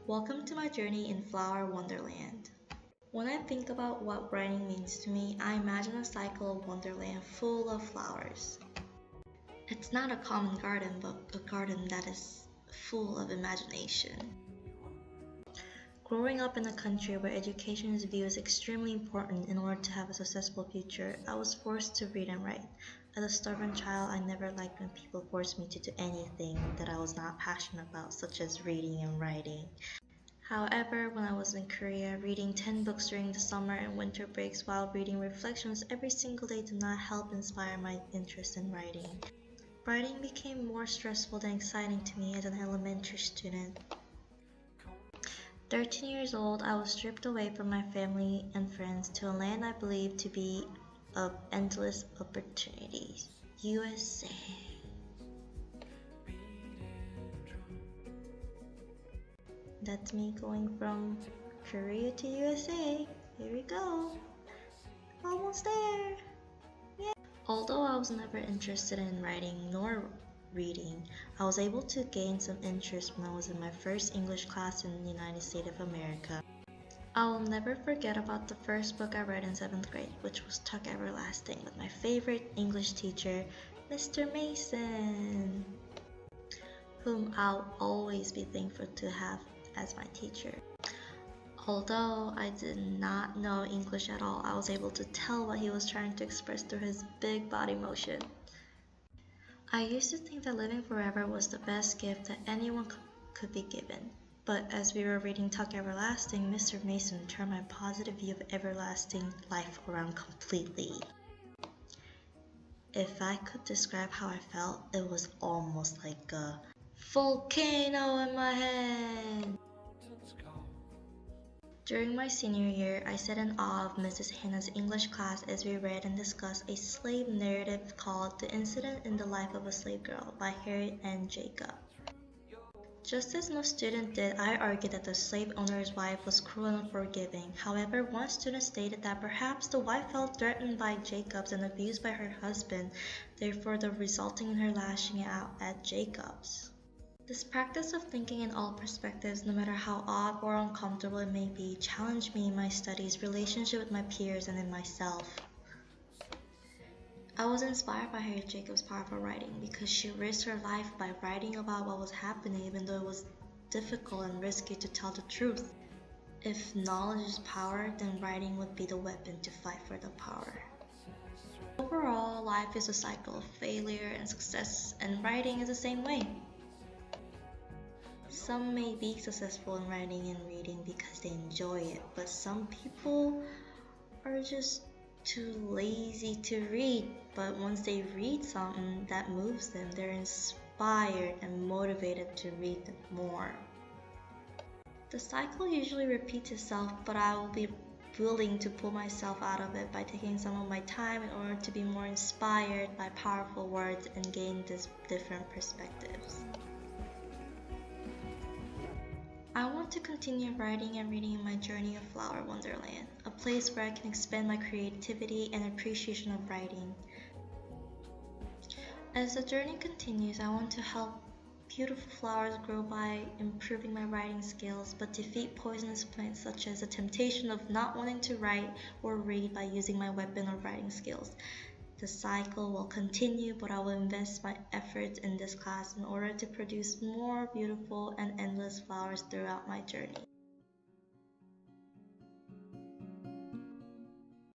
Welcome to my journey in Flower Wonderland. When I think about what writing means to me, I imagine a cycle of wonderland full of flowers. It's not a common garden, but a garden that is full of imagination. Growing up in a country where education is viewed as extremely important in order to have a successful future, I was forced to read and write. As a stubborn child, I never liked when people forced me to do anything that I was not passionate about, such as reading and writing. However, when I was in Korea, reading 10 books during the summer and winter breaks while reading reflections every single day did not help inspire my interest in writing. Writing became more stressful than exciting to me as an elementary student. 13 years old, I was stripped away from my family and friends to a land I believed to be of endless opportunities. USA. That's me going from Korea to USA. Here we go. Almost there. Yeah. Although I was never interested in writing nor reading, I was able to gain some interest when I was in my first English class in the United States of America. I will never forget about the first book I read in 7th grade, which was Tuck Everlasting with my favorite English teacher, Mr. Mason, whom I'll always be thankful to have as my teacher. Although I did not know English at all, I was able to tell what he was trying to express through his big body motion. I used to think that living forever was the best gift that anyone could be given. But as we were reading Tuck Everlasting, Mr. Mason turned my positive view of everlasting life around completely. If I could describe how I felt, it was almost like a volcano in my head. During my senior year, I sat in awe of Mrs. Hannah's English class as we read and discussed a slave narrative called The Incident in the Life of a Slave Girl by Harriet N. Jacob. Just as most students did, I argued that the slave owner's wife was cruel and unforgiving. However, one student stated that perhaps the wife felt threatened by Jacobs and abused by her husband, therefore resulting in her lashing out at Jacobs. This practice of thinking in all perspectives, no matter how odd or uncomfortable it may be, challenged me in my studies, relationship with my peers, and in myself. I was inspired by Harriet Jacobs' powerful writing because she risked her life by writing about what was happening even though it was difficult and risky to tell the truth. If knowledge is power, then writing would be the weapon to fight for the power. Overall, life is a cycle of failure and success, and writing is the same way. Some may be successful in writing and reading because they enjoy it, but some people are just too lazy to read. But once they read something that moves them, they're inspired and motivated to read more. The cycle usually repeats itself, but I will be willing to pull myself out of it by taking some of my time in order to be more inspired by powerful words and gain these different perspectives. I want to continue writing and reading in my journey of Flower Wonderland, a place where I can expand my creativity and appreciation of writing. As the journey continues, I want to help beautiful flowers grow by improving my writing skills, but defeat poisonous plants such as the temptation of not wanting to write or read by using my weapon of writing skills. The cycle will continue, but I will invest my efforts in this class in order to produce more beautiful and endless flowers throughout my journey.